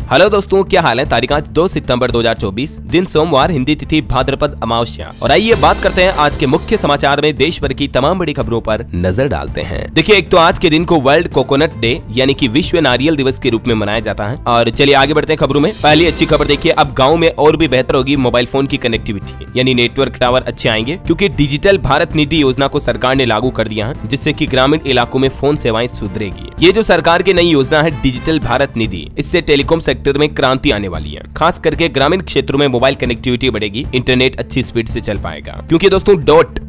Hello दोस्तों, क्या हाल है। तारीख आज 2 सितंबर 2024, दिन सोमवार, हिंदी तिथि भाद्रपद अमावस्या। और आइए बात करते हैं आज के मुख्य समाचार में देश भर की तमाम बड़ी खबरों पर नजर डालते हैं। देखिए, एक तो आज के दिन को वर्ल्ड कोकोनट डे यानी कि विश्व नारियल दिवस के रूप में मनाया जाता है। और चलिए आगे बढ़ते हैं खबरों में। पहली अच्छी खबर देखिए, अब गाँव में और भी बेहतर होगी मोबाइल फोन की कनेक्टिविटी, यानी नेटवर्क टावर अच्छे आएंगे, क्योंकि डिजिटल भारत निधि योजना को सरकार ने लागू कर दिया है, जिससे कि ग्रामीण इलाकों में फोन सेवाएं सुधरेगी। ये जो सरकार की नई योजना है डिजिटल भारत निधि, इससे टेलीकॉम सेक्टर में क्रांति आने वाली है। खास करके ग्रामीण क्षेत्रों में मोबाइल कनेक्टिविटी बढ़ेगी, इंटरनेट अच्छी स्पीड से चल पाएगा। क्योंकि दोस्तों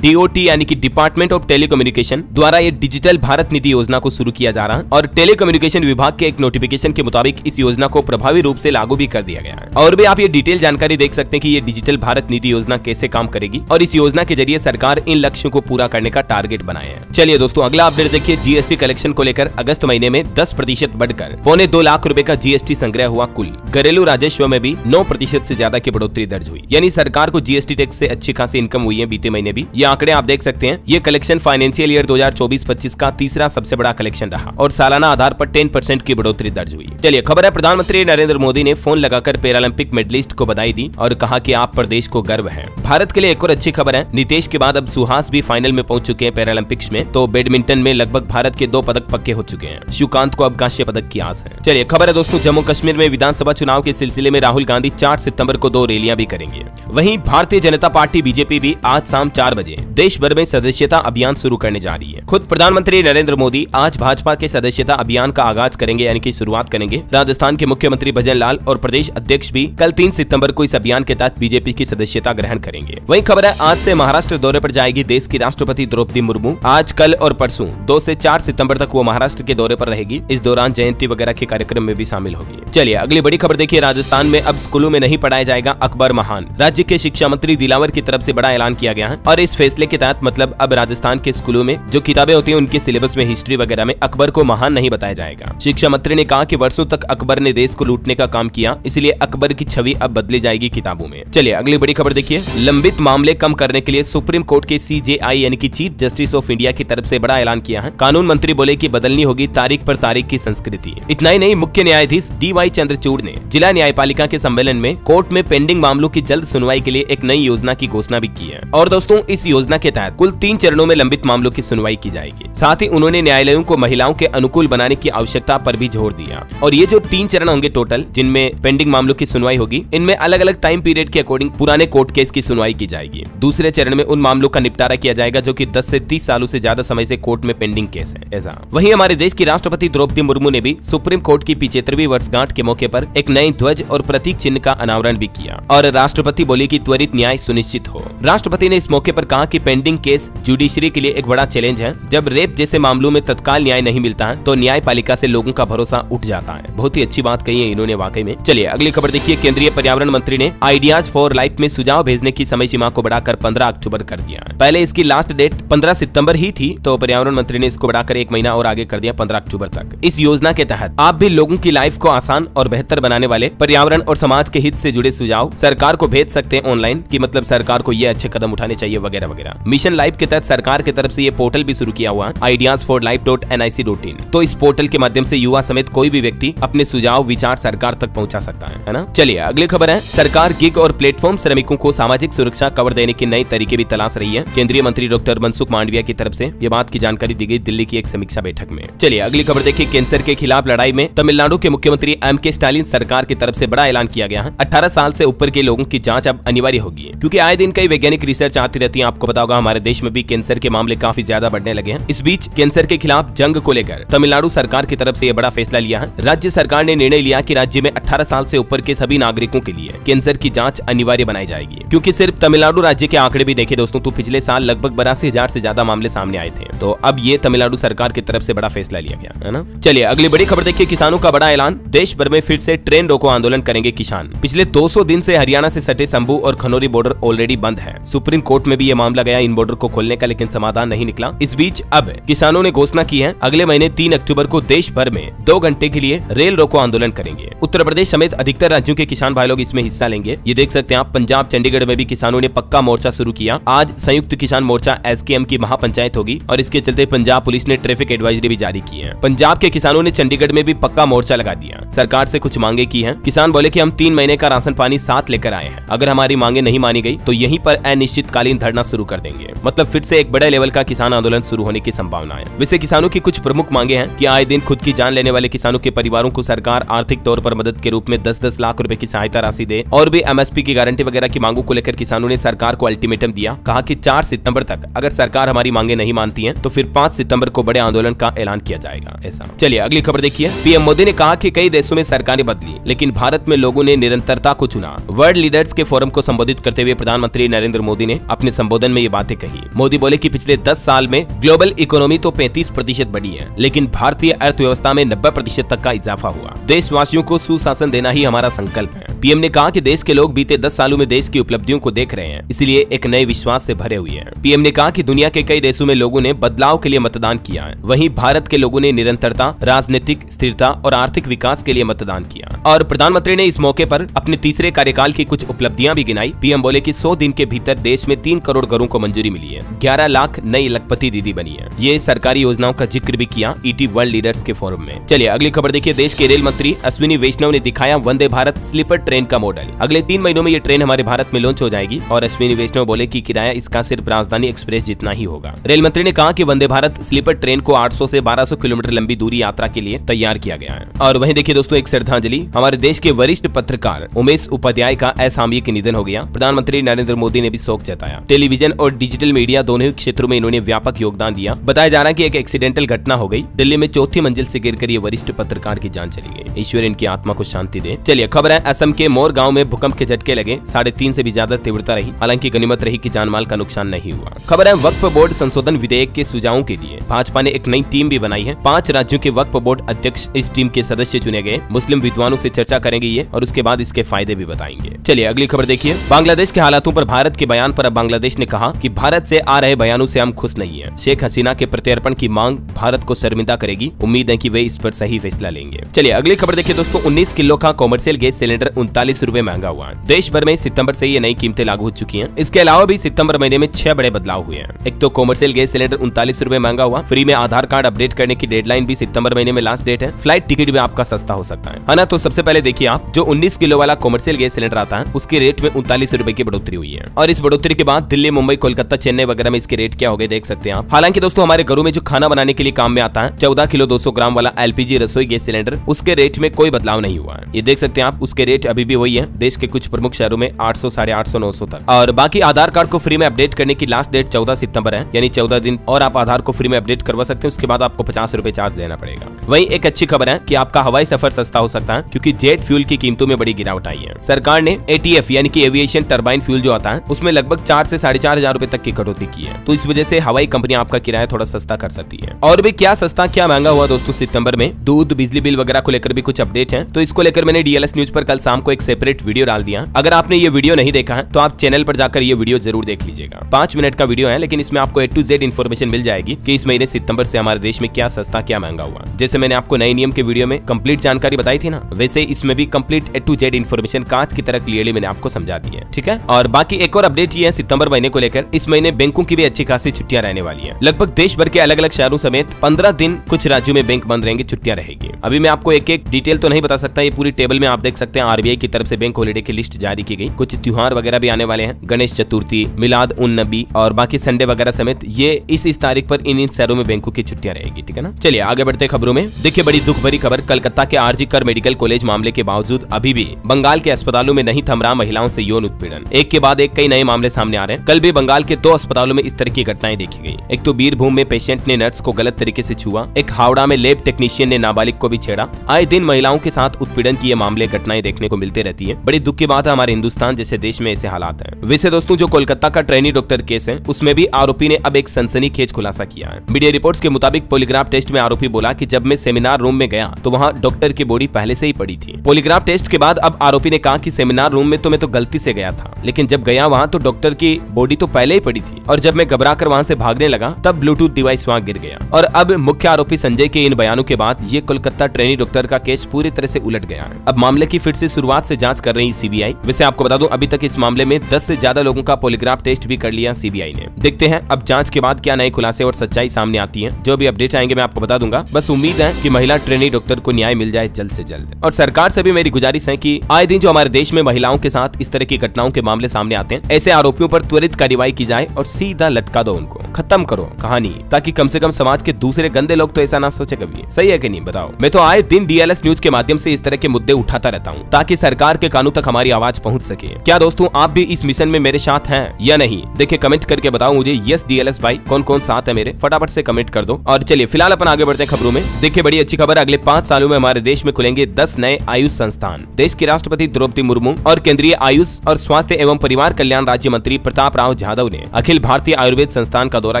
DOT यानी कि डिपार्टमेंट ऑफ टेलीकम्युनिकेशन द्वारा ये डिजिटल भारत निधि योजना को शुरू किया जा रहा है और टेलीकम्युनिकेशन विभाग के एक नोटिफिकेशन के मुताबिक इस योजना को प्रभावी रूप से लागू भी कर दिया गया है। और भी आप ये डिटेल जानकारी देख सकते हैं कि ये डिजिटल भारत निधि योजना कैसे काम करेगी और इस योजना के जरिए सरकार इन लक्ष्यों को पूरा करने का टारगेट बनाया है। चलिए दोस्तों, अगला अपडेट देखिए। GST कलेक्शन को लेकर अगस्त महीने में 10% बढ़कर 2.25 लाख रुपए का GST संग्रह हुआ। कुल घरेलू राजस्व में भी 9% से ज्यादा की बढ़ोतरी दर्ज हुई, यानी सरकार को GST टैक्स से अच्छी खासी इनकम हुई है बीते महीने भी। ये आंकड़े आप देख सकते हैं। ये कलेक्शन फाइनेंशियल ईयर 2024-25 का तीसरा सबसे बड़ा कलेक्शन रहा और सालाना आधार पर 10% की बढ़ोतरी दर्ज हुई। चलिए खबर है, प्रधानमंत्री नरेंद्र मोदी ने फोन लगाकर पैरालंपिक मेडलिस्ट को बधाई दी और कहा कि आप पर देश को गर्व है। भारत के लिए एक और अच्छी खबर है, नीतीश के बाद अब सुहास भी फाइनल में पहुंच चुके हैं पैरालंपिक्स में। तो बैडमिंटन में लगभग भारत के 2 पदक पक्के हो चुके हैं। शिवकांत को अब कांस्य पदक की आस है। चलिए खबर है दोस्तों, जम्मू कश्मीर में विधानसभा चुनाव के सिलसिले में राहुल गांधी 4 सितंबर को 2 रैलियां भी करेंगे। वहीं भारतीय जनता पार्टी BJP भी आज शाम 4 बजे देश भर में सदस्यता अभियान शुरू करने जा रही है। खुद प्रधानमंत्री नरेंद्र मोदी आज भाजपा के सदस्यता अभियान का आगाज करेंगे, यानी कि शुरुआत करेंगे। राजस्थान के मुख्यमंत्री भजन लाल और प्रदेश अध्यक्ष भी कल 3 सितंबर को इस अभियान के तहत BJP की सदस्यता ग्रहण करेंगे। वहीं खबर है, आज से महाराष्ट्र दौरे पर जाएगी देश की राष्ट्रपति द्रौपदी मुर्मू। आज, कल और परसों 2 से 4 सितंबर तक वो महाराष्ट्र के दौरे पर रहेगी। इस दौरान जयंती वगैरह के कार्यक्रम में भी शामिल होगी। चलिए अगली बड़ी खबर देखिए, राजस्थान में अब स्कूलों में नहीं पढ़ाया जाएगा अकबर महान। राज्य के शिक्षा मंत्री दिलावर की तरफ से बड़ा ऐलान किया गया है और इस फैसले के तहत मतलब अब राजस्थान के स्कूलों में जो किताबें होती हैं उनके सिलेबस में हिस्ट्री वगैरह में अकबर को महान नहीं बताया जाएगा। शिक्षा मंत्री ने कहा कि वर्षों तक अकबर ने देश को लूटने का काम किया, इसलिए अकबर की छवि अब बदली जाएगी किताबों में। चलिए अगली बड़ी खबर देखिए, लंबित मामले कम करने के लिए सुप्रीम कोर्ट के CJI यानी कि चीफ जस्टिस ऑफ इंडिया की तरफ से बड़ा ऐलान किया है। कानून मंत्री बोले कि बदलनी होगी तारीख पर तारीख की संस्कृति। इतना ही नहीं, मुख्य न्यायाधीश DY चंद्रचूड़ ने जिला न्यायपालिका के सम्मेलन में कोर्ट में पेंडिंग मामलों की जल्द सुनवाई के लिए एक नई योजना की घोषणा भी की है। और दोस्तों, इस योजना के तहत कुल 3 चरणों में लंबित मामलों की सुनवाई की जाएगी। साथ ही उन्होंने न्यायालयों को महिलाओं के अनुकूल बनाने की आवश्यकता पर भी जोर दिया। और ये जो 3 चरण होंगे टोटल, जिनमें पेंडिंग मामलों की सुनवाई होगी, इनमें अलग अलग टाइम पीरियड के अकॉर्डिंग पुराने कोर्ट केस की सुनवाई की जाएगी। दूसरे चरण में उन मामलों का निपटारा किया जाएगा जो कि 10 से 30 सालों से ज्यादा समय से कोर्ट में पेंडिंग केस है। ऐसा वहीं हमारे देश की राष्ट्रपति द्रौपदी मुर्मू ने भी सुप्रीम कोर्ट की 75वीं वर्षगांठ के मौके पर एक नए ध्वज और प्रतीक चिन्ह का अनावरण भी किया और राष्ट्रपति बोले कि त्वरित न्याय सुनिश्चित हो। राष्ट्रपति ने इस मौके पर कहा कि पेंडिंग केस जुडिशरी के लिए एक बड़ा चैलेंज है। जब रेप जैसे मामलों में तत्काल न्याय नहीं मिलता है तो न्यायपालिका से लोगों का भरोसा उठ जाता है। बहुत ही अच्छी बात कही है इन्होंने वाकई में। चलिए अगली खबर देखिए, केंद्रीय पर्यावरण मंत्री ने आइडियाज फॉर लाइफ में सुझाव भेजने की समय सीमा को बढ़ाकर 15 अक्टूबर कर दिया। पहले इसकी लास्ट डेट 15 सितंबर ही थी, तो पर्यावरण मंत्री ने इसको बढ़ाकर 1 महीना और आगे कर दिया 15 अक्टूबर तक। इस योजना के तहत आप भी लोगों की लाइफ को आसान और बेहतर बनाने वाले पर्यावरण और समाज के हित से जुड़े सुझाव सरकार को भेज सकते हैं ऑनलाइन, कि मतलब सरकार को ये अच्छे कदम उठाने चाहिए वगैरह वगैरह। मिशन लाइफ के तहत सरकार की तरफ से ये पोर्टल भी शुरू किया हुआ है, ideasforlife.nic.in। तो इस पोर्टल के माध्यम से युवा समेत कोई भी व्यक्ति अपने सुझाव विचार सरकार तक पहुंचा सकता है ना। चलिए अगली खबर है, सरकार गिग और प्लेटफॉर्म श्रमिकों को सामाजिक सुरक्षा कवर देने के नए तरीके भी तलाश रही है। केंद्रीय मंत्री डॉक्टर मनसुख मांडविया की तरफ से ये बात की जानकारी दी गई दिल्ली की एक समीक्षा बैठक में। चलिए अगली खबर देखिए, कैंसर के खिलाफ लड़ाई में तमिलनाडु के मुख्यमंत्री M.K. स्टालिन सरकार की तरफ से बड़ा ऐलान किया गया है। 18 साल से ऊपर के लोगों की जांच अब अनिवार्य होगी, क्योंकि आए दिन कई वैज्ञानिक रिसर्च आती रहती है। आपको पता होगा हमारे देश में भी कैंसर के मामले काफी ज्यादा बढ़ने लगे हैं। इस बीच कैंसर के खिलाफ जंग को लेकर तमिलनाडु सरकार की तरफ से यह बड़ा फैसला लिया है। राज्य सरकार ने निर्णय लिया कि राज्य में 18 साल से ऊपर के सभी नागरिकों के लिए कैंसर की जांच अनिवार्य बनाई जाएगी। क्योंकि सिर्फ तमिलनाडु राज्य के आंकड़े भी देखे दोस्तों तो पिछले साल लगभग 82,000 से ज्यादा मामले सामने आए थे। तो अब ये तमिलनाडु सरकार की तरफ से बड़ा फैसला लिया गया है ना। चलिए अगली बड़ी खबर देखिए, किसानों का बड़ा ऐलान, देश भर में फिर से ट्रेन रोको आंदोलन करेंगे किसान। पिछले 200 दिन से हरियाणा से सटे शंभू और खनौरी बॉर्डर ऑलरेडी बंद है। सुप्रीम कोर्ट में भी ये मामला गया इन बॉर्डर को खोलने का, लेकिन समाधान नहीं निकला। इस बीच अब किसानों ने घोषणा की है अगले महीने 3 अक्टूबर को देश भर में 2 घंटे के लिए रेल रोको आंदोलन करेंगे। उत्तर प्रदेश समेत अधिकतर राज्यों के किसान भाई लोग इसमें हिस्सा लेंगे। ये देख सकते हैं आप, पंजाब चंडीगढ़ में भी किसानों ने पक्का मोर्चा शुरू किया। आज संयुक्त किसान मोर्चा SKM की महापंचायत होगी और इसके चलते पंजाब पुलिस ने ट्रैफिक एडवाइजरी भी जारी की है। पंजाब के किसानों ने चंडीगढ़ में भी पक्का मोर्चा लगा दिया। सरकार सरकार से कुछ मांगे की हैं। किसान बोले कि हम 3 महीने का राशन पानी साथ लेकर आए हैं, अगर हमारी मांगे नहीं मानी गई तो यहीं पर अनिश्चितकालीन धरना शुरू कर देंगे। मतलब फिर से एक बड़े लेवल का किसान आंदोलन शुरू होने की संभावना है। वैसे किसानों की कुछ प्रमुख मांगे हैं कि आए दिन खुद की जान लेने वाले किसानों के परिवारों को सरकार आर्थिक तौर पर मदद के रूप में 10-10 लाख रुपए की सहायता राशि दे, और भी एमएसपी की गारंटी वगैरह की मांगों को लेकर किसानों ने सरकार को अल्टीमेटम दिया। कहा कि 4 सितंबर तक अगर सरकार हमारी मांगे नहीं मानती है तो फिर 5 सितंबर को बड़े आंदोलन का ऐलान किया जाएगा। ऐसा चलिए अगली खबर देखिए। पीएम मोदी ने कहा कि कई देशों में सरकारें बदली लेकिन भारत में लोगों ने निरंतरता को चुना। वर्ल्ड लीडर्स के फोरम को संबोधित करते हुए प्रधानमंत्री नरेंद्र मोदी ने अपने संबोधन में ये बातें कही। मोदी बोले कि पिछले 10 साल में ग्लोबल इकोनॉमी तो 35% बढ़ी है, लेकिन भारतीय अर्थव्यवस्था में 90% तक का इजाफा हुआ। देशवासियों को सुशासन देना ही हमारा संकल्प है। पीएम ने कहा कि देश के लोग बीते 10 सालों में देश की उपलब्धियों को देख रहे हैं, इसलिए एक नए विश्वास से भरे हुए हैं। पीएम ने कहा कि दुनिया के कई देशों में लोगों ने बदलाव के लिए मतदान किया है, वहीं भारत के लोगों ने निरंतरता, राजनीतिक स्थिरता और आर्थिक विकास के लिए मतदान किया। और प्रधानमंत्री ने इस मौके पर अपने तीसरे कार्यकाल की कुछ उपलब्धियां भी गिनाई। पीएम बोले कि 100 दिन के भीतर देश में 3 करोड़ घरों को मंजूरी मिली है, 11 लाख नई लखपति दीदी बनी है। ये सरकारी योजनाओं का जिक्र भी किया ईटी वर्ल्ड लीडर्स के फोरम में। चलिए अगली खबर देखिए। देश के रेल मंत्री अश्विनी वैष्णव ने दिखाया वंदे भारत स्लीपर ट्रेन का मॉडल। अगले 3 महीनों में ये ट्रेन हमारे भारत में लॉन्च हो जाएगी और अश्विनी वैष्णव बोले कि किराया इसका सिर्फ राजधानी एक्सप्रेस जितना ही होगा। रेल मंत्री ने कहा कि वंदे भारत स्लीपर ट्रेन को 800 से 1200 किलोमीटर लंबी दूरी यात्रा के लिए तैयार किया गया है। और वहीं देखिए दोस्तों, एक श्रद्धांजलि। हमारे देश के वरिष्ठ पत्रकार उमेश उपाध्याय का असामयिक निधन हो गया। प्रधानमंत्री नरेंद्र मोदी ने भी शोक जताया। टेलीविजन और डिजिटल मीडिया दोनों ही क्षेत्रों में इन्होंने व्यापक योगदान दिया। बताया जा रहा है कि एक एक्सीडेंटल घटना हो गई। दिल्ली में 4थी मंजिल से गिरकर ये वरिष्ठ पत्रकार की जान चली गई। ईश्वर इनकी आत्मा को शांति दे। चलिए खबर है, असम के मोर गांव में भूकंप के झटके लगे। 3.5 से भी ज्यादा तीव्रता रही, हालांकि गनीमत रही कि जानमाल का नुकसान नहीं हुआ। खबर है, वक्फ बोर्ड संशोधन विधेयक के सुझावों के लिए भाजपा ने एक नई टीम भी बनाई है। 5 राज्यों के वक्फ बोर्ड अध्यक्ष इस टीम के सदस्य चुने गए। मुस्लिम विद्वानों से चर्चा करेंगे ये और उसके बाद इसके फायदे भी बताएंगे। चलिए अगली खबर देखिए। बांग्लादेश के हालातों पर भारत के बयान पर अब बांग्लादेश ने कहा कि भारत से आ रहे बयानों से हम खुश नहीं है। शेख हसीना के प्रत्यर्पण की मांग भारत को शर्मिंदा करेगी। उम्मीद है कि वे इस पर सही फैसला लेंगे। चलिए अगली खबर देखिए दोस्तों। 19 किलो का कॉमर्शियल गैस सिलेंडर 39 रुपए महंगा हुआ है। देश भर में सितंबर से ये नई कीमतें लागू हो चुकी हैं। इसके अलावा भी सितंबर महीने में 6 बड़े बदलाव हुए हैं। एक तो कॉमर्शियल गैस सिलेंडर 39 रुपए महंगा हुआ। फ्री में आधार कार्ड अपडेट करने की डेडलाइन भी सितंबर महीने में लास्ट डेट है। फ्लाइट टिकट भी आपका सस्ता हो सकता है ना। तो सबसे पहले देखिए आप, जो 19 किलो वाला कॉमर्शियल गैस सिलेंडर आता है उसके रेट में 39 रुपए की बढ़ोतरी हुई है। और इस बढ़ोतरी के बाद दिल्ली, मुंबई, कोलकाता, चेन्नई वगैरह में इसके रेट क्या हो गए देख सकते हैं आप। हालांकि दोस्तों, हमारे घरों में जो खाना बनाने के लिए काम में आता है 14 किलो 200 ग्राम वाला एलपीजी रसोई गैस सिलेंडर, उसके रेट में कोई बदलाव नहीं हुआ है। ये देख सकते हैं आप, उसके रेट अभी भी वही है। देश के कुछ प्रमुख शहरों में 800, 850, 900 तक। और बाकी आधार कार्ड को फ्री में अपडेट करने की लास्ट डेट 14 सितंबर है, यानी 14 दिन और आप आधार को फ्री में अपडेट करवा सकते हैं। उसके बाद आपको 50 रुपए चार्ज देना पड़ेगा। वहीं एक अच्छी खबर है कि आपका हवाई सफर सस्ता हो सकता है, क्योंकि जेट फ्यूल की कीमतों में बड़ी गिरावट आई है। सरकार ने एटीएफ यानी कि एविएशन टरबाइन फ्यूल जो आता है उसमें लगभग 4 से 4,500 रुपए तक की कटौती की है। तो इस वजह से हवाई कंपनियां आपका किराया थोड़ा सस्ता कर सकती है। और भी क्या सस्ता क्या महंगा हुआ दोस्तों सितंबर में, दूध, बिजली बिल वगैरह को लेकर भी कुछ अपडेट है। तो इसको लेकर मैंने डीएलएस न्यूज पर कल शाम को एक सेपरेट वीडियो डाल दिया। अगर आपने ये वीडियो नहीं देखा है तो आप चैनल पर जाकर ये वीडियो जरूर देख लीजिएगा। 5 मिनट का वीडियो है, लेकिन इसमें आपको A to Z इन्फॉर्मेशन मिल जाएगी कि इस महीने सितंबर से हमारे देश में क्या सस्ता क्या महंगा हुआ। जैसे मैंने आपको नए नियम के वीडियो में कंप्लीट जानकारी बताई थी ना, वैसे इसमें भी complete A to Z information कांच की तरह क्लियरली मैंने आपको समझा दी है। ठीक है, और बाकी एक और अपडेट ये है सितंबर महीने को लेकर, इस महीने बैंकों की भी अच्छी खासी छुट्टियां रहने वाली है। लगभग देश भर के अलग अलग शहरों समेत 15 दिन कुछ राज्यों में बैंक बंद रहेंगे, छुट्टियां रहेगी। अभी मैं आपको एक एक डिटेल तो नहीं बता सकता, ये पूरी टेबल में आप देख सकते हैं। आरबीआई की तरफ से बैंक हॉलिडे की लिस्ट जारी की गई। कुछ त्योहार वगैरह भी आने वाले हैं, गणेश चतुर्थी, मिलाद उन नबी और बाकी संडे वगैरह समेत, ये इस तारीख पर इन शहरों में बैंकों की छुट्टियां रहेगी। ठीक है ना। चलिए आगे बढ़ते खबरों में। देखिए बड़ी दुख भरी खबर, कलकत्ता के आरजी कर मेडिकल कॉलेज मामले के बावजूद अभी भी बंगाल के अस्पतालों में नहीं थम रहा महिलाओं से यौन उत्पीड़न। एक के बाद एक कई नए मामले सामने आ रहे हैं। कल भी बंगाल के 2 अस्पतालों में इस तरह की घटनाएं देखी गई। एक तो बीरभूम में पेशेंट ने नर्स को गलत तरीके से छुआ, एक हावड़ा में लैब टेक्नीशियन ने नाबालिग को भी छेड़ा। आए दिन महिलाओं के साथ उत्पीड़न की ये मामले घटनाएं देखने को मिलती रहती है। बड़ी दुख की बात है, हमारे हिंदुस्तान जैसे देश में ऐसे हालात हैं। वैसे दोस्तों, जो कोलकाता का ट्रेनी डॉक्टर केस है उसमें भी आरोपी ने अब एक सनसनीखेज खुलासा किया है। मीडिया रिपोर्ट्स के मुताबिक पॉलीग्राफ टेस्ट में आरोपी बोला कि जब मैं सेमिनार रूम में गया तो वहां डॉक्टर की बॉडी पहले से ही पड़ी थी। पॉलीग्राफ टेस्ट के बाद अब आरोपी ने कहा कि सेमिनार रूम में तो मैं तो गलती से गया था, लेकिन जब गया वहां तो डॉक्टर की बॉडी तो पहले ही पड़ी थी, और जब मैं घबराकर वहां से भागने लगा तब ब्लूटूथ डिवाइस वहां गिर गया। और अब मुख्य आरोपी संजय के इन बयानों के बाद ये कोलकाता ट्रेनी डॉक्टर का केस पूरी तरह से उलट गया है। अब मामले की फिर से शुरुआत से जांच कर रही सीबीआई। वैसे आपको बता दूं, अभी तक इस मामले में 10 से ज्यादा लोगों का पॉलीग्राफ टेस्ट भी कर लिया सीबीआई ने। देखते हैं अब जांच के बाद क्या नए खुलासे और सच्चाई सामने आती है। जो भी अपडेट आएंगे मैं आपको बता दूंगा। बस उम्मीद है कि महिला ट्रेनी डॉक्टर को न्याय मिल जाए जल्द जल्द से जल्द। और सरकार से भी मेरी गुजारिश है कि आए दिन जो हमारे देश में महिलाओं के साथ इस तरह की घटनाओं के मामले सामने आते हैं, ऐसे आरोपियों पर त्वरित कार्रवाई की जाए और सीधा लटका दो उनको, खत्म करो कहानी, ताकि कम से कम समाज के दूसरे गंदे लोग तो ऐसा ना सोचे कभी। सही है कि नहीं बताओ। मैं तो आए दिन DLS न्यूज के माध्यम से इस तरह के मुद्दे उठाता रहता हूँ ताकि सरकार के कानों तक हमारी आवाज पहुंच सके। क्या दोस्तों आप भी इस मिशन में मेरे साथ हैं या नहीं? देखिए कमेंट करके बताओ मुझे। यस DLS भाई कौन कौन साथ है मेरे, फटाफट से कमेंट कर दो। और चलिए फिलहाल अपन आगे बढ़ते हैं खबरों में। देखिए बड़ी अच्छी खबर, अगले 5 सालों में हमारे देश में खुलेंगे 10 नए आयुष संस्थान। देश की राष्ट्रपति द्रौपदी मुर्मू और केंद्रीय आयुष और स्वास्थ्य एवं परिवार कल्याण राज्य मंत्री प्रताप राव जाधव ने अखिल भारतीय आयुर्वेद संस्थान का दौरा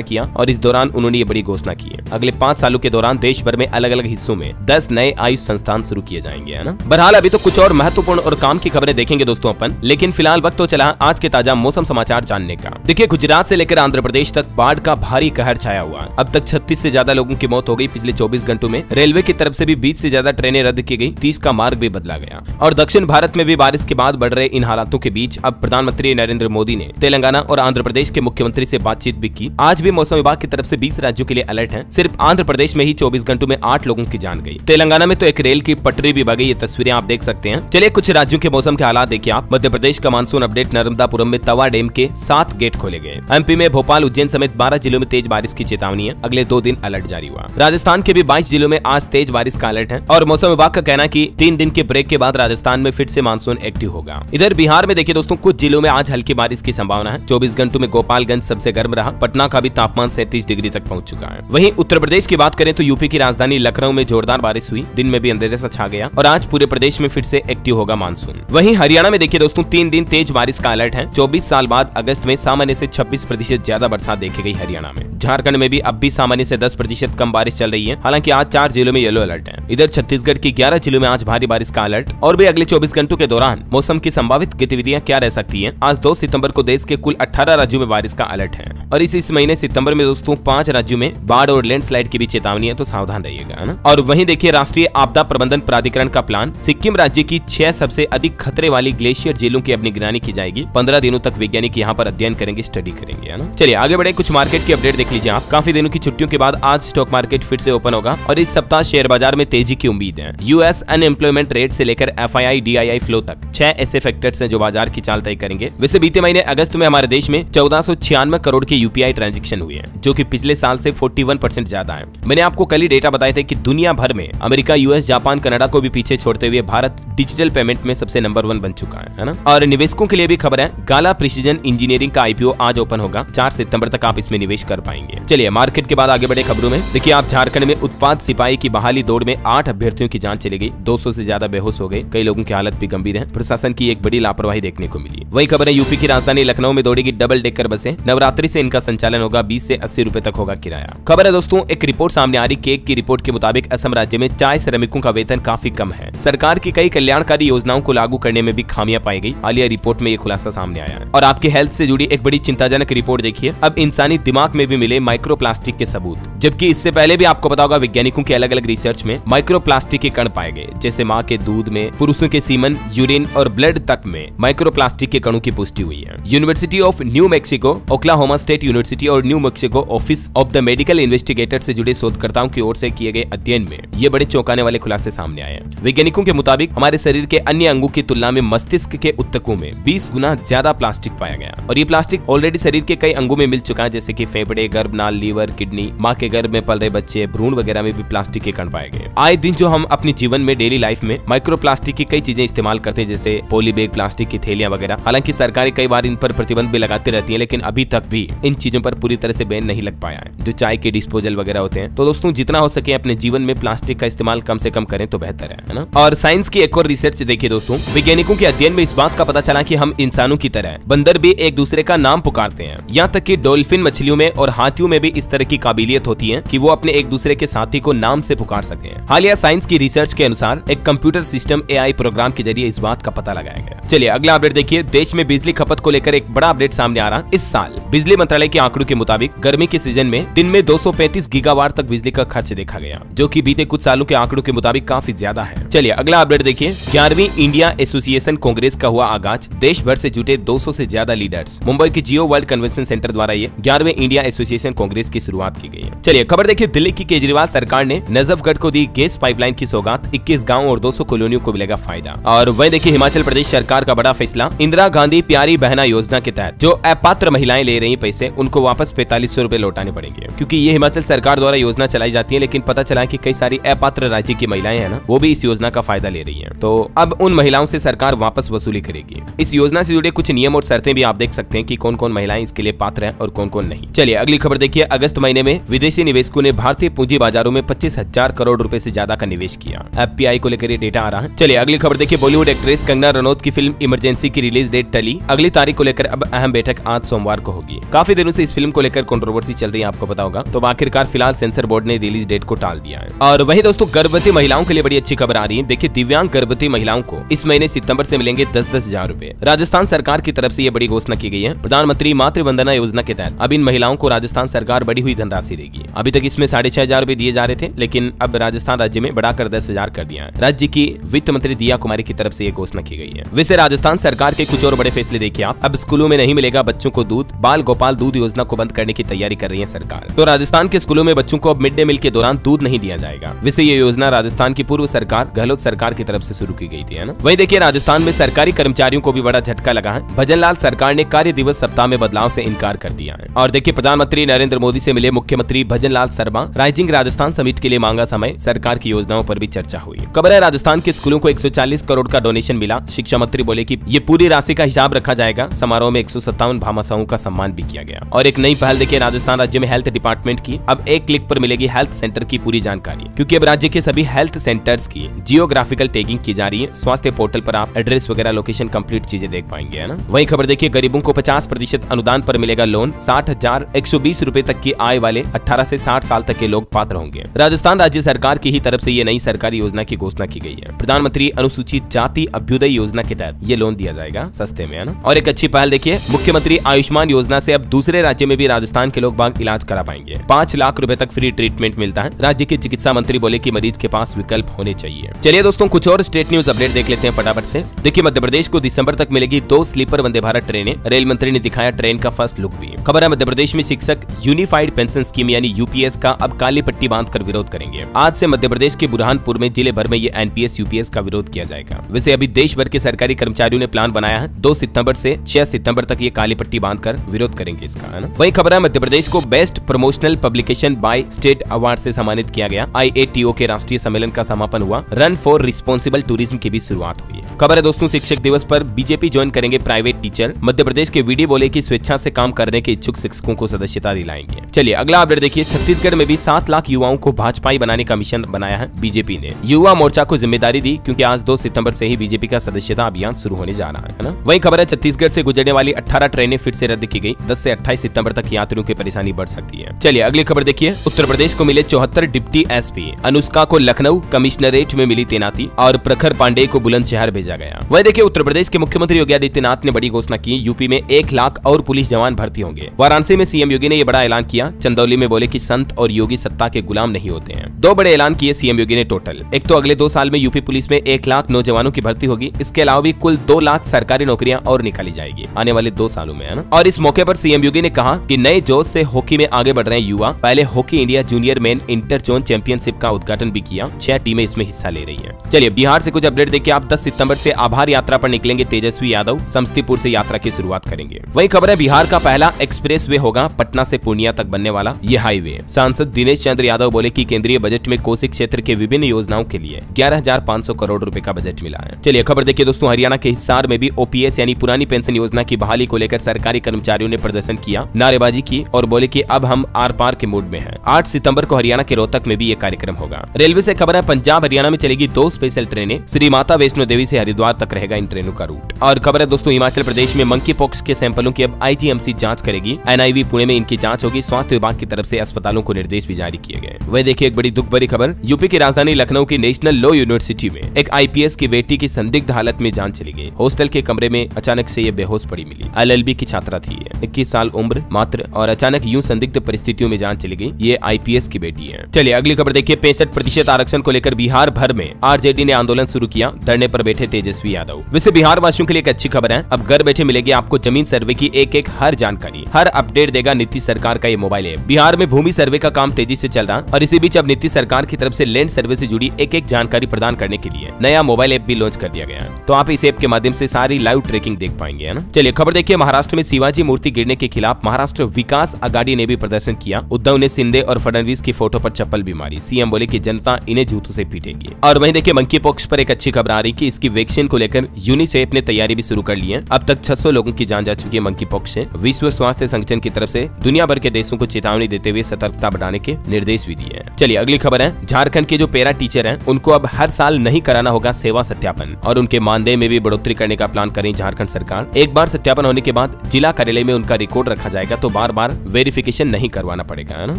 किया और इस दौरान उन्होंने ये बड़ी घोषणा की है। अगले 5 सालों के दौरान देश भर में अलग अलग हिस्सों में 10 नए आयुष संस्थान शुरू किए जाएंगे, है ना। बहरहाल अभी तो कुछ और महत्वपूर्ण और काम की खबरें देखेंगे दोस्तों अपन, लेकिन फिलहाल वक्त तो चला आज के ताजा मौसम समाचार जानने का। देखिए गुजरात से लेकर आंध्र प्रदेश तक बाढ़ का भारी कहर छाया हुआ। अब तक 36 से ज्यादा लोगों की मौत हो गई पिछले 24 घंटों में। रेलवे की तरफ से भी 20 से ज्यादा ट्रेनें रद्द की गई, 30 का मार्ग भी बदला गया। और दक्षिण भारत में भी बारिश के बाद बढ़ रहे इन हालातों के बीच अब प्रधानमंत्री नरेंद्र मोदी ने तेलंगाना और आंध्र प्रदेश के मुख्यमंत्री से बातचीत भी की। आज भी मौसम विभाग की तरफ से 20 राज्यों के लिए अलर्ट है। सिर्फ आंध्र प्रदेश में ही 24 घंटों में 8 लोगों की जान गई। तेलंगाना में तो एक रेल की पटरी भी बगी, ये तस्वीरें आप देख सकते हैं। चलिए कुछ राज्यों के मौसम के हालात देखिए आप। मध्य प्रदेश का मानसून अपडेट, नर्मदापुरम में तवा डैम के 7 गेट खोले गए। MP में भोपाल, उज्जैन समेत 12 जिलों में तेज बारिश की चेतावनी है। अगले 2 दिन अलर्ट जारी हुआ। राजस्थान के भी 22 जिलों में आज तेज बारिश का अलर्ट है और मौसम विभाग का कहना है कि 3 दिन के ब्रेक के बाद राजस्थान में फिर से मानसून एक्टिव होगा। इधर बिहार में देखिए दोस्तों कुछ जिलों में आज हल्की बारिश की संभावना है। 24 घंटों में गोपालगंज सबसे गर्म रहा। पटना का भी तापमान 37 डिग्री तक पहुंच चुका है। वहीं उत्तर प्रदेश की बात करें तो यूपी की राजधानी लखनऊ में जोरदार बारिश हुई। दिन में भी अंधेरे सा छा गया और आज पूरे प्रदेश में फिर से एक्टिव होगा मानसून। वहीं हरियाणा में देखिए दोस्तों 3 दिन तेज बारिश का अलर्ट है। 24 साल बाद अगस्त में सामान्य से 26% ज्यादा बरसात देखी गई हरियाणा में। झारखंड में भी अब भी सामान्य से 10% कम बारिश चल रही है। हालांकि आज 4 जिलों में येलो अलर्ट है। इधर छत्तीसगढ़ की 11 जिलों में आज भारी बारिश का अलर्ट। और भी अगले 24 घंटों के दौरान मौसम की संभावित गतिविधियां क्या रह सकती है। आज 2 सितंबर को देश के कुल 18 राज्यों में बारिश का अलर्ट है और इस महीने सितंबर में दोस्तों 5 राज्यों में बाढ़ और लैंडस्लाइड की भी चेतावनी है, तो सावधान रहिएगा, है ना। और वहीं देखिए राष्ट्रीय आपदा प्रबंधन प्राधिकरण का प्लान, सिक्किम राज्य की 6 सबसे अधिक खतरे वाली ग्लेशियर झीलों की अब निगरानी की जाएगी। 15 दिनों तक वैज्ञानिक यहाँ पर अध्ययन करेंगे, स्टडी करेंगे, है ना। चलिए आगे बढ़े, कुछ मार्केट की अपडेट देख लीजिए आप। काफी दिनों की छुट्टियों के बाद आज स्टॉक मार्केट फिर से ओपन होगा और इस सप्ताह शेयर बाजार में तेजी की उम्मीद है। यूएस अनएम्प्लॉयमेंट रेट से लेकर FII DII फ्लो तक 6 ऐसे फैक्टर्स हैं जो बाजार की चाल तय करेंगे। वैसे बीते महीने अगस्त में हमारे देश में 1496 करोड़ के UPI ट्रांजैक्शन हुए हैं, जो कि पिछले साल से 41% ज्यादा है। मैंने आपको कल ही डेटा बताए थे कि दुनिया भर में अमेरिका, US, जापान, कनाडा को भी पीछे छोड़ते हुए भारत डिजिटल पेमेंट में सबसे नंबर 1 बन चुका है ना। और निवेशकों के लिए भी खबर है, गाला प्रिसीजन इंजीनियरिंग का IPO आज ओपन होगा। 4 सितंबर तक आप इसमें निवेश कर पाएंगे। चलिए मार्केट के बाद आगे बढ़े खबरों में। देखिए आप झारखंड में उत्पाद सिपाही की बहाली दौड़ में 8 अभ्यर्थियों की जान चली गई। 200 से ज्यादा बेहोश हो गए। कई लोगों की हालत भी गंभीर है। प्रशासन की एक बड़ी लापरवाही देखने को मिली। वही खबर है, यूपी की राजधानी लखनऊ में दौड़ेगी डबल डेकर बसें। नवरात्रि से इनका संचालन होगा। 20 से 80 रुपए तक होगा किराया। खबर है दोस्तों, एक रिपोर्ट सामने आ रही। केक की रिपोर्ट के मुताबिक असम राज्य में चाय श्रमिकों का वेतन काफी कम है। सरकार की कई कल्याणकारी योजनाओं को लागू करने में भी खामियां पाई गई। हालिया रिपोर्ट में ये खुलासा सामने आया है। और आपकी हेल्थ से जुड़ी एक बड़ी चिंताजनक रिपोर्ट देखिए। अब इंसानी दिमाग में भी मिले माइक्रो प्लास्टिक के सबूत, जबकि इससे पहले भी आपको पता होगा वैज्ञानिकों के अलग अलग रिसर्च में माइक्रो प्लास्टिक के कण पाए गए, जैसे माँ के दूध में, पुरुषों के सीमन, यूरिन और ब्लड तक में माइक्रो प्लास्टिक के कणों की पुष्टि हुई है। University of New Mexico, Oklahoma State University और New Mexico office of the medical investigator से जुड़े शोधकर्ताओं की ओर से किए गए अध्ययन में ये बड़े चौंकाने वाले खुलासे सामने आए हैं। वैज्ञानिकों के मुताबिक हमारे शरीर के अन्य अंगों की तुलना में मस्तिष्क के ऊतकों में 20 गुना ज्यादा प्लास्टिक पाया गया और ये प्लास्टिक ऑलरेडी शरीर के कई अंगों में मिल चुका है, जैसे कि फेफड़े, गर्भनाल, लीवर, किडनी, माँ के गर्भ में पल रहे बच्चे, भ्रूण वगैरह में भी प्लास्टिक के कण पाए गए। आए दिन जो हम अपने जीवन में डेली लाइफ में माइक्रो प्लास्टिक की कई चीजें इस्तेमाल करते हैं, जैसे पॉली बैग, प्लास्टिक की थैलियां वगैरह। हालांकि सरकारें कई बार इन पर प्रतिबंध भी लगाती रहती है, लेकिन अभी तक भी इन चीजों पर पूरी तरह से बैन नहीं लग पाया है, जो चाय के डिस्पोजल वगैरह होते हैं। तो दोस्तों जितना हो सके अपने जीवन में प्लास्टिक का इस्तेमाल कम से कम करें तो बेहतर है ना। और साइंस की एक और रिसर्च देखिए दोस्तों, वैज्ञानिकों के अध्ययन में इस बात का पता चला कि हम इंसानों की तरह बंदर भी एक दूसरे का नाम पुकारते हैं। यहाँ तक कि डॉल्फिन मछलियों में और हाथियों में भी इस तरह की काबिलियत होती है कि वो अपने एक दूसरे के साथी को नाम से पुकार सकते हैं। हालिया साइंस की रिसर्च के अनुसार एक कंप्यूटर सिस्टम AI प्रोग्राम के जरिए इस बात का पता लगाया गया। चलिए अगला अपडेट देखिए। देश में बिजली खपत को लेकर एक बड़ा अपडेट सामने आ रहा। इस साल बिजली मंत्रालय के आंकड़ों के मुताबिक गर्मी के सीजन में दिन में 235 गीगावाट तक बिजली का खर्च देखा गया, जो कि बीते कुछ सालों के आंकड़ों के मुताबिक काफी ज्यादा है। चलिए अगला अपडेट देखिए। 11वीं इंडिया एसोसिएशन कांग्रेस का हुआ आगाज। देश भर से जुटे 200 से ज्यादा लीडर्स। मुंबई की जियो वर्ल्ड कन्वेंशन सेंटर द्वारा ये 11वें इंडिया एसोसिएशन कांग्रेस की शुरुआत की गई है। चलिए खबर देखिए। दिल्ली की केजरीवाल सरकार ने नजफगढ़ को दी गैस पाइपलाइन की सौगात। साथ 21 गाँव और 200 कॉलोनियों को मिलेगा फायदा। और वही देखिए हिमाचल प्रदेश सरकार का बड़ा फैसला, इंदिरा गांधी प्यारी बहना योजना के तहत जो अपात्र महिलाएं ले रही पैसे उनको वापस 4500 रुपए लौटाने पड़ेंगे, क्योंकि ये हिमाचल सरकार द्वारा योजना चलाई जाती है, लेकिन पता चला कि कई सारी अपात्र राज्य की महिलाएं हैं ना, वो भी इस योजना का फायदा ले रही हैं। तो अब उन महिलाओं से सरकार वापस वसूली करेगी। इस योजना से जुड़े कुछ नियम और शर्तें भी आप देख सकते हैं कि कौन कौन महिलाएं इसके लिए पात्र हैं और कौन कौन नहीं। चलिए अगली खबर देखिए, अगस्त महीने में विदेशी निवेशकों ने भारतीय पूंजी बाजारों में 25,000 करोड़ रुपए से ज्यादा का निवेश किया। एफपीआई को लेकर डेटा आ रहा है। चलिए अगली खबर देखिए, बॉलीवुड एक्ट्रेस कंगना रनौत की फिल्म इमरजेंसी की रिलीज डेट टली, अगली तारीख को लेकर अब अहम बैठक आज सोमवार को होगी। काफी दिनों से इस फिल्म को लेकर कंट्रोवर्सी चल रही है, आपको पता होगा, तो आखिरकार फिलहाल सेंसर बोर्ड ने रिलीज डेट को टाल दिया है। और वही दोस्तों गर्भवती महिलाओं के लिए बड़ी अच्छी खबर आ रही है। देखिए दिव्यांग गर्भवती महिलाओं को इस महीने सितंबर से मिलेंगे 10-10 हजार रुपए। राजस्थान सरकार की तरफ से ये बड़ी घोषणा की गई है। प्रधानमंत्री मातृ वंदना योजना के तहत अब इन महिलाओं को राजस्थान सरकार बढ़ी हुई धनराशि देगी। अभी तक इसमें 6,500 रुपए दिए जा रहे थे, लेकिन अब राजस्थान राज्य में बढ़ाकर 10,000 कर दिया है। राज्य की वित्त मंत्री दिया कुमारी की तरफ से ये घोषणा की गई है। वैसे राजस्थान सरकार के कुछ और बड़े फैसले देखिए आप। अब स्कूलों में नहीं मिलेगा बच्चों को दूध, बाल गोपाल दूध योजना को बंद करने की तैयारी कर रही है सरकार। तो राजस्थान के स्कूलों में बच्चों को अब मिड डे मील के दौरान दूध नहीं दिया जाएगा। वैसे ये योजना राजस्थान की पूर्व सरकार गहलोत सरकार की तरफ से शुरू की गई थी, है ना। वही देखिए राजस्थान में सरकारी कर्मचारियों को भी बड़ा झटका लगा है। भजनलाल सरकार ने कार्य दिवस सप्ताह में बदलाव से इनकार कर दिया है। और देखिए प्रधानमंत्री नरेंद्र मोदी से मिले मुख्यमंत्री भजनलाल शर्मा, राइजिंग राजस्थान समिट के लिए मांगा समय, सरकार की योजनाओं पर भी चर्चा हुई। खबर है राजस्थान के स्कूलों को 140 करोड़ का डोनेशन मिला। शिक्षा मंत्री बोले कि ये पूरी राशि का हिसाब रखा जाएगा। समारोह में 157 भामाशाहों का सम्मान भी किया गया। और एक नई पहल देखिए राजस्थान राज्य में हेल्थ डिपार्टमेंट की, अब एक क्लिक पर मिलेगी हेल्थ सेंटर की पूरी जानकारी, क्योंकि अब राज्य के सभी हेल्थ सेंटर्स की जियोग्राफिकल टैगिंग की जा रही है। स्वास्थ्य पोर्टल पर आप एड्रेस वगैरह लोकेशन कंप्लीट चीजें देख पाएंगे, है ना। वही खबर देखिए गरीबों को 50% अनुदान पर मिलेगा लोन। 60,120 रुपए तक की आय वाले 18 से 60 साल तक के लोग पात्र होंगे। राजस्थान राज्य सरकार की ही तरफ से ये नई सरकारी योजना की घोषणा की गई है। प्रधानमंत्री अनुसूचित जाति अभ्युदय योजना के तहत ये लोन दिया जाएगा सस्ते में, है ना। और एक अच्छी पहल देखिए, मुख्यमंत्री आयुष्मान योजना से अब दूसरे राज्य में भी राजस्थान के लोग बाग इलाज करा पाएंगे। 5 लाख रुपए तक फ्री ट्रीटमेंट मिलता है। राज्य के चिकित्सा मंत्री बोले कि मरीज के पास विकल्प होने चाहिए। चलिए दोस्तों कुछ और स्टेट न्यूज अपडेट देख लेते हैं फटाफट से। देखिए मध्य प्रदेश को दिसंबर तक मिलेगी 2 स्लीपर वंदे भारत ट्रेनें। रेल मंत्री ने दिखाया ट्रेन का फर्स्ट लुक भी। खबर है मध्य प्रदेश में शिक्षक यूनिफाइड पेंशन स्कीम यानी यूपीएस का अब काली पट्टी बांधकर विरोध करेंगे। आज से मध्य प्रदेश के बुरहानपुर में जिले भर में ये एनपीएस यूपीएस का विरोध किया जाएगा। वैसे अभी देश भर के सरकारी कर्मचारियों ने प्लान बनाया है। 2 सितंबर से 6 सितंबर तक ये काली पट्टी बांधकर विरोध करेंगे इसका, है ना। वही खबर है मध्य प्रदेश को best promotional publication by state award से सम्मानित किया गया। IATO के राष्ट्रीय सम्मेलन का समापन हुआ। रन फॉर रिस्पॉन्सिबल टूरिज्म की भी शुरुआत हुई। खबर है दोस्तों शिक्षक दिवस पर बीजेपी ज्वाइन करेंगे प्राइवेट टीचर। मध्य प्रदेश के वीडी बोले कि स्वेच्छा से काम करने के इच्छुक शिक्षकों को सदस्यता दिलाएंगे। चलिए अगला अपडेट देखिए, छत्तीसगढ़ में भी 7 लाख युवाओं को भाजपाई बनाने का मिशन बनाया है बीजेपी ने। युवा मोर्चा को जिम्मेदारी दी, क्योंकि आज 2 सितंबर से ही बीजेपी का सदस्यता अभियान शुरू होने जा रहा है ना। वही खबर है छत्तीसगढ़ से गुजरने वाली 18 ट्रेनें फिर से रद्द की गई। 10 से 28 सितंबर तक यात्रियों की परेशानी बढ़ सकती है। चलिए अगली खबर देखिए, उत्तर प्रदेश को मिले 74 डिप्टी एसपी। अनुष्का को लखनऊ कमिश्नरेट में मिली तैनाती और प्रखर पांडेय को बुलंदशहर भेजा गया। वही देखिए उत्तर प्रदेश के मुख्यमंत्री योगी आदित्यनाथ ने बड़ी घोषणा की। यूपी में 1 लाख और पुलिस जवान भर्ती होंगे। वाराणसी में सीएम योगी ने यह बड़ा ऐलान किया। चंदौली में बोले कि संत और योगी सत्ता के गुलाम नहीं होते हैं। 2 बड़े ऐलान किए सीएम योगी ने टोटल। एक तो अगले 2 साल में यूपी पुलिस में 1 लाख नौजवानों की भर्ती होगी। इसके अलावा भी कुल 2 लाख सरकारी नौकरियां और निकाली जाएगी आने वाले 2 सालों में, है ना। और इस मौके पर सीएम योगी ने कहा कि नए जोश से हॉकी में आगे बढ़ रहे हैं युवा। पहले hockey India junior main inter zone championship का उद्घाटन भी किया। 6 टीमें इसमें हिस्सा ले रही हैं। चलिए बिहार से कुछ अपडेट देखिए आप। 10 सितंबर से आभार यात्रा पर निकलेंगे तेजस्वी यादव। समस्तीपुर से यात्रा की शुरुआत करेंगे। वही खबर है बिहार का पहला एक्सप्रेसवे होगा पटना से पूर्णिया तक बनने वाला ये हाईवे। सांसद दिनेश चंद्र यादव बोले कि केंद्रीय बजट में कोसी क्षेत्र के विभिन्न योजनाओं के लिए 11,500 करोड़ रुपए का बजट मिला है। चलिए खबर देखिए दोस्तों, हरियाणा के हिसार में भी ओपीएस यानी पुरानी पेंशन योजना की बहाली को लेकर सरकारी कर्मचारियों ने प्रदर्शन किया, नारेबाजी की और बोले कि अब हम आर पार के मूड में हैं। 8 सितंबर को हरियाणा के रोहतक में भी ये कार्यक्रम होगा। रेलवे से खबर है पंजाब हरियाणा में चलेगी 2 स्पेशल ट्रेनें। श्री माता वैष्णो देवी से हरिद्वार तक रहेगा इन ट्रेनों का रूट। और खबर है दोस्तों हिमाचल प्रदेश में मंकी पॉक्स के सैंपलों की अब आईजीएमसी जांच करेगी। एनआईवी पुणे में इनकी जांच होगी। स्वास्थ्य विभाग की तरफ से अस्पतालों को निर्देश भी जारी किए गए। वह देखिए एक बड़ी दुख भरी खबर, यूपी की राजधानी लखनऊ की नेशनल लॉ यूनिवर्सिटी में एक आईपीएस की बेटी की संदिग्ध हालत में जान चली गई। हॉस्टल के कमरे में अचानक से ये बेहोश पड़ी मिली। एलएलबी की छात्रा थी, 21 साल उम्र मात्र, और अचानक यूं संदिग्ध परिस्थितियों में जान चली गई। ये आईपीएस की बेटी है। चलिए अगली खबर देखिए, 65% आरक्षण को लेकर बिहार भर में आरजेडी ने आंदोलन शुरू किया। धरने पर बैठे तेजस्वी यादव। वैसे बिहार वासियों के लिए एक अच्छी खबर है, अब घर बैठे मिलेगी आपको जमीन सर्वे की एक हर जानकारी। हर अपडेट देगा नीतीश सरकार का ये मोबाइल ऐप। बिहार में भूमि सर्वे का काम तेजी से चल रहा और इसी बीच अब नीतीश सरकार की तरफ से लैंड सर्वे से जुड़ी की एक जानकारी प्रदान करने के लिए नया मोबाइल ऐप भी लॉन्च कर दिया गया है। तो आप इस ऐप के माध्यम से सारी लाइव ट्रैकिंग देख पाएंगे, है ना। चलिए खबर देखिए, महाराष्ट्र में शिवाजी मूर्ति गिरने के खिलाफ महाराष्ट्र विकास आघाड़ी ने भी प्रदर्शन किया। उद्धव ने शिंदे और फडणवीस की फोटो पर चप्पल भी मारी। सीएम बोले कि जनता इन्हें जूतों से पीटेगी। और वहीं देखिए मंकी पॉक्स पर एक अच्छी खबर आ रही कि इसकी वैक्सीन को लेकर यूनिसेफ ने तैयारी भी शुरू कर ली है। अब तक 600 लोगों की जान जा चुकी है मंकी पॉक्स से। विश्व स्वास्थ्य संगठन की तरफ से दुनिया भर के देशों को चेतावनी देते हुए सतर्कता बढ़ाने के निर्देश भी दिए हैं। चलिए अगली खबर है, झारखंड के जो पैरा टीचर हैं उनको अब हर साल नहीं कराना होगा सेवा सत्यापन और उनके मानदेय में भी बढ़ोतरी करने का प्लान करें झारखंड सरकार। एक बार सत्यापन होने के बाद जिला कार्यालय में उनका रिकॉर्ड रखा जाएगा, तो बार बार वेरिफिकेशन नहीं करवाना पड़ेगा, है ना।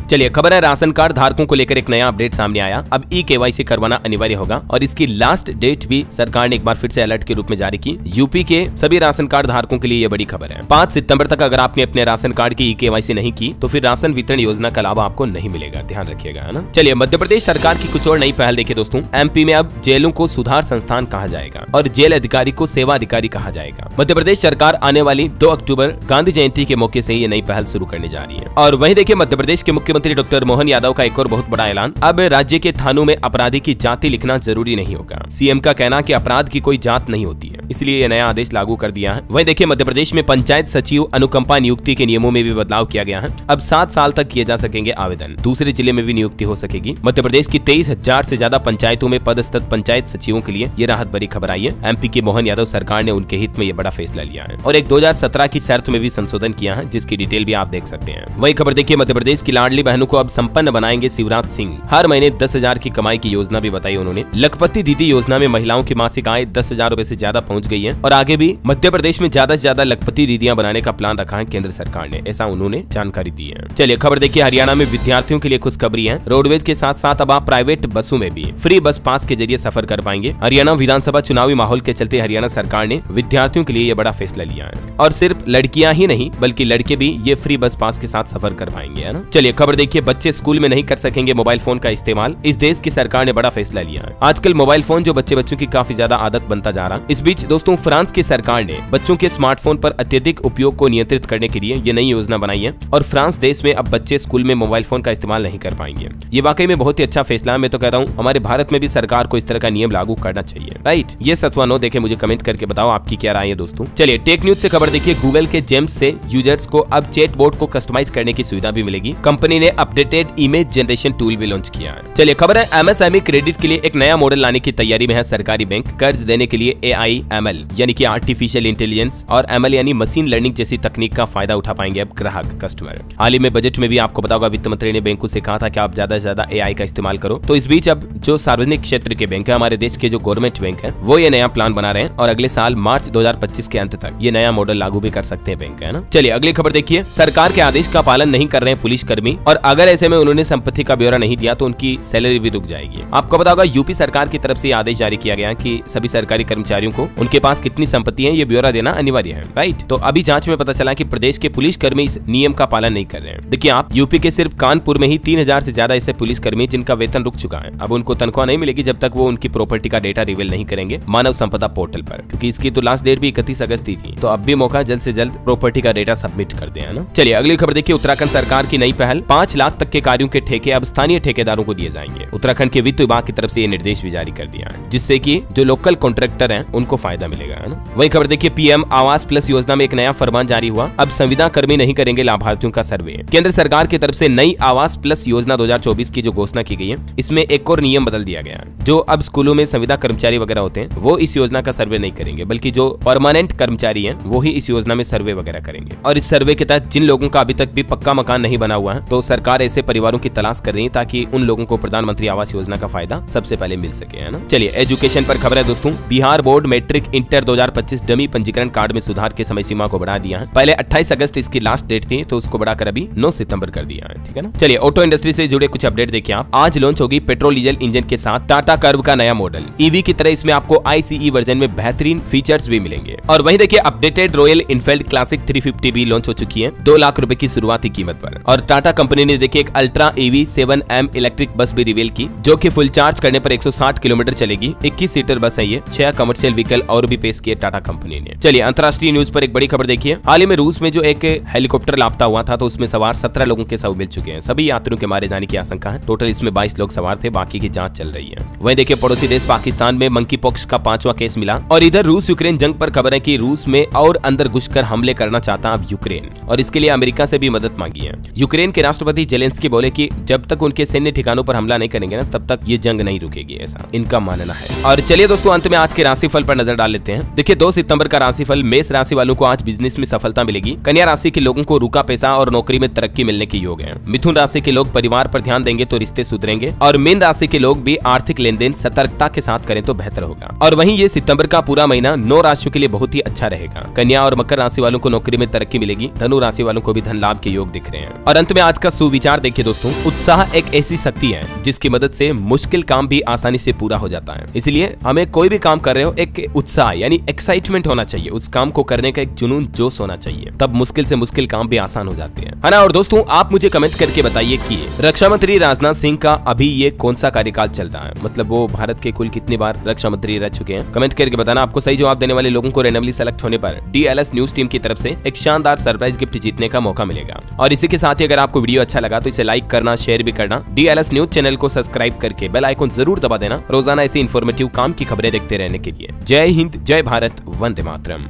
चलिए खबर है, राशन कार्ड धारकों को लेकर एक नया अपडेट सामने आया। अब ई-केवाईसी करवाना अनिवार्य होगा और इसकी लास्ट डेट भी सरकार ने एक बार फिर से अलर्ट के रूप में जारी की। यूपी के सभी राशन कार्ड धारकों के लिए ये बड़ी खबर है। 5 सितंबर तक अगर आपने अपने राशन कार्ड की ई-केवाईसी नहीं की तो फिर राशन वितरण योजना का लाभ आपको नहीं मिलेगा, ध्यान रखिएगा, है ना। चलिए मध्य प्रदेश सरकार की कुछ और नई पहल देखिए दोस्तों। एमपी में अब जेलों को सुधार संस्थान कहा जाएगा और जेल अधिकारी को सेवा अधिकारी कहा जाएगा। मध्य प्रदेश सरकार आने वाली 2 अक्टूबर गांधी जयंती के मौके से ये नई पहल शुरू करने जा रही है। और वहीं देखिए मध्य प्रदेश के मुख्यमंत्री डॉक्टर मोहन यादव का एक और बहुत बड़ा ऐलान। अब राज्य के थानों में अपराधी की जाति लिखना जरूरी नहीं होगा। सीएम का कहना कि अपराध की कोई जात नहीं होती है, इसलिए ये नया आदेश लागू कर दिया है। वहीं देखिए मध्य प्रदेश में पंचायत सचिव अनुकंपा नियुक्ति के नियमों में भी बदलाव किया गया है। अब 7 साल तक किए जा सकेंगे आवेदन। दूसरे जिले में भी नियुक्ति हो सकेगी। मध्य प्रदेश की 23,000 से ज्यादा पंचायतों में पदस्थ पंचायत सचिवों के लिए ये राहत भरी खबर आई है। एमपी के मोहन यादव सरकार ने उनके हित में ये बड़ा फैसला लिया है और एक 2017 की शर्त में भी संशोधन किया है, जिसकी डिटेल भी आप देख सकते हैं। वही खबर देखिए, मध्य प्रदेश की लाडली बहनों को अब संपन्न बनाएंगे शिवराज सिंह। हर महीने 10,000 की कमाई की योजना भी बताई उन्होंने। लखपति दीदी योजना में महिलाओं की मासिक आय 10,000 रूपए से ज्यादा पहुंच गई है और आगे भी मध्य प्रदेश में ज्यादा से ज्यादा लखपति दीदियां बनाने का प्लान रखा है केंद्र सरकार ने, ऐसा उन्होंने जानकारी दी है। चलिए खबर देखिए, हरियाणा में विद्यार्थियों के लिए खुशखबरी है। रोडवेज के साथ साथ अब आप प्राइवेट बसों में भी फ्री बस पास के जरिए सफर कर पाएंगे। हरियाणा विधानसभा चुनावी माहौल के चलते हरियाणा सरकार ने विद्यार्थियों के लिए ये बड़ा फैसला लिया है और सिर्फ लड़कियां ही नहीं बल्कि लड़के भी ये फ्री बस पास के साथ सफर कर पाएंगे, है ना। चलिए खबर देखिए, बच्चे स्कूल में नहीं कर सकेंगे मोबाइल फोन का इस्तेमाल। इस देश की सरकार ने बड़ा फैसला लिया है। आजकल मोबाइल फोन जो बच्चों की काफी ज्यादा आदत बनता जा रहा है। इस बीच दोस्तों फ्रांस की सरकार ने बच्चों के स्मार्टफोन पर अत्यधिक उपयोग को नियंत्रित करने के लिए ये नई योजना बनाई है और फ्रांस देश में अब बच्चे स्कूल में मोबाइल फोन का इस्तेमाल नहीं कर पाएंगे। ये वाकई में बहुत ही अच्छा फैसला है। मैं तो कहता हूँ हमारे भारत में भी सरकार को इस तरह का नियम लागू करना चाहिए, राइट। ये सत्वा नो देखे मुझे कमेंट करके बताओ आपकी क्या राय है दोस्तों। चलिए टेक न्यूज से खबर देखिए, गूगल के जेम्स से यूजर्स को अब चैट बोट को कस्टमाइज करने की सुविधा भी मिलेगी। कंपनी ने अपडेटेड इमेज जनरेशन टूल भी लॉन्च किया है। चलिए खबर है, एमएसएमई क्रेडिट के लिए एक नया मॉडल लाने की तैयारी में है सरकारी बैंक। कर्ज देने के लिए AI/ML यानी कि आर्टिफिशियल इंटेलिजेंस और ML यानी मशीन लर्निंग जैसी तकनीक का फायदा उठा पाएंगे अब ग्राहक कस्टमर। हाल ही में बजट में भी आपको बताओगा वित्त मंत्री ने बैंकों से कहा था कि आप ज्यादा से ज्यादा AI का इस्तेमाल करो। तो इस बीच अब जो सार्वजनिक क्षेत्र के बैंक है, हमारे देश के जो गवर्नमेंट बैंक है, वो ये नया प्लान बना रहे हैं और अगले साल मार्च 2025 के अंत तक ये नया मॉडल लागू भी कर सकते हैं बैंक, है ना। चलिए अगली खबर देखिए, सरकार के आदेश का पालन नहीं कर रहे हैं पुलिसकर्मी और अगर ऐसे में उन्होंने संपत्ति का ब्यौरा नहीं दिया तो उनकी सैलरी भी रुक जाएगी। आपको पता होगा यूपी सरकार की तरफ से आदेश जारी किया गया कि सभी सरकारी कर्मचारियों को उनके पास कितनी संपत्ति है ये ब्यौरा देना अनिवार्य है, राइट। तो अभी जांच में पता चला कि प्रदेश के पुलिसकर्मी इस नियम का पालन नहीं कर रहे हैं। देखिए आप यूपी के सिर्फ कानपुर में ही 3,000 से ज्यादा ऐसे पुलिसकर्मी जिनका वेतन रुक चुका है। अब उनको तनख्वाह नहीं मिलेगी जब तक वो उनकी प्रॉपर्टी का डेटा रिवील नहीं करेंगे मानव संपदा पोर्टल पर, क्योंकि इसकी तो लास्ट डेट भी 31 अगस्त ही थी। तो अब भी मौका जल्द से जल्द प्रॉपर्टी का डेटा सबमिट कर दें, है ना। चलिए अगली खबर देखिए, उत्तराखंड सरकार की नई पहल। 5 लाख तक के कार्यों के ठेके अब स्थानीय ठेकेदारों को दिए जाएंगे। उत्तराखंड के वित्त विभाग की तरफ से ये निर्देश भी जारी कर दिया है, जिससे कि जो लोकल कॉन्ट्रैक्टर हैं उनको फायदा मिलेगा, है ना। वही खबर देखिए, PM आवास प्लस योजना में एक नया फरमान जारी हुआ। अब संविदा कर्मी नहीं करेंगे लाभार्थियों का सर्वे। केंद्र सरकार की तरफ से नई आवास प्लस योजना 2024 की जो घोषणा की गई है, इसमें एक और नियम बदल दिया गया है। जो अब स्कूलों में संविदा कर्मचारी वगैरह होते हैं वो इस योजना का सर्वे नहीं करेंगे, बल्कि जो परमानेंट कर्मचारी हैं वो ही इस योजना में सर्वे वगैरह करेंगे। और इस सर्वे के तहत जिन लोगों का अभी तक भी पक्का मकान नहीं बना हुआ है, तो सरकार ऐसे परिवारों की तलाश कर रही है ताकि उन लोगों को प्रधानमंत्री आवास योजना का फायदा सबसे पहले मिल सके, है ना। चलिए एजुकेशन पर खबर है दोस्तों, Bihar board matric inter 2025 dummy पंजीकरण कार्ड में सुधार की समय सीमा को बढ़ा दिया है। पहले 28 अगस्त इसकी लास्ट डेट थी, तो उसको बढ़ाकर अभी 9 सितंबर कर दिया है, ठीक है ना। चलिए ऑटो इंडस्ट्री से जुड़े कुछ अपडेट देखिए आप। आज लॉन्च होगी पेट्रोल डीजल इंजन के साथ टाटा कर्व का नया मॉडल। ईवी की तरह इसमें आपको ICE वर्जन में बेहतरीन फीचर्स भी मिलेंगे। और वहीं देखिए अपडेटेड रॉयल इनफील्ड क्लासिक 350 भी लॉन्च हो चुकी है 2 लाख रुपए की शुरुआती कीमत पर। और टाटा कंपनी ने देखिए एक ultra EV 7M electric bus भी रिवील की, जो कि फुल चार्ज करने पर 160 किलोमीटर चलेगी। 21 सीटर बस है ये, 6 कमर्शियल व्हीकल और भी पेश किए टाटा कंपनी ने। चलिए अंतर्राष्ट्रीय न्यूज पर एक बड़ी खबर देखिए। हाल ही में रूस में जो एक हेलीकॉप्टर लापता हुआ था तो उसमें सवार 17 लोगों के शव मिल चुके हैं। सभी यात्रियों के मारे जाने की आशंका है। टोटल इसमें 22 लोग सवार थे, बाकी की जांच चल रही है। वहीं देखिए पड़ोसी देश पाकिस्तान में मंकी पॉक्स का 5वां केस मिला। और इधर रूस यूक्रेन जंग पर खबर है कि रूस में और अंदर घुसकर हमले करना चाहता अब यूक्रेन, और इसके लिए अमेरिका से भी मदद मांगी है। यूक्रेन के राष्ट्रपति जेलेंस्की बोले कि जब तक उनके सैन्य ठिकानों पर हमला नहीं करेंगे ना तब तक ये जंग नहीं रुकेगी, ऐसा इनका मानना है। और चलिए दोस्तों अंत में आज के राशिफल पर नजर डाल लेते हैं। देखिए 2 सितंबर का राशिफल। मेष राशि वालों को आज बिजनेस में सफलता मिलेगी। कन्या राशि के लोगों को रुका पैसा और नौकरी में तरक्की मिलने के योग है। मिथुन राशि के लोग परिवार पर ध्यान देंगे तो रिश्ते सुधरेंगे। और मीन राशि के लोग भी आर्थिक लेन देन सतर्कता के साथ करें तो बेहतर होगा। और वहीं ये सितंबर का पूरा महीना 9 राशियों के लिए बहुत ही अच्छा रहेगा। कन्या और मकर राशि वालों को नौकरी में तरक्की मिलेगी। धनु राशि वालों को भी धन लाभ के योग दिख रहे हैं। और अंत में आज का सुविचार देखिए दोस्तों, उत्साह एक ऐसी शक्ति है जिसकी मदद से मुश्किल काम भी आसानी से पूरा हो जाता है। इसलिए हमें कोई भी काम कर रहे हो एक उत्साह यानी एक्साइटमेंट होना चाहिए, उस काम को करने का एक जुनून जोश होना चाहिए, तब मुश्किल से मुश्किल काम भी आसान हो जाते हैं, है ना। और दोस्तों आप मुझे कमेंट करके बताइए कि रक्षा मंत्री राजनाथ सिंह का अभी ये कौन सा कार्यकाल चल रहा है, मतलब वो भारत के कुल कितनी बार रक्षा मंत्री रह चुके हैं। कमेंट करके बताना। आपको सही जवाब देने वाले लोगों को रैंडमली सेलेक्ट होने पर DLS न्यूज टीम की तरफ से एक शानदार सरप्राइज गिफ्ट जीतने का मौका मिलेगा। और इसी के साथ ही अगर आपको वीडियो अच्छा लगा तो इसे लाइक करना, शेयर भी करना। DLS न्यूज चैनल को सब्सक्राइब करके बेल आइकन जरूर दबा देना रोजाना ऐसी इन्फॉर्मेटिव काम की खबरें देखते रहने के लिए। जय हिंद, जय भारत, वंदे मातरम।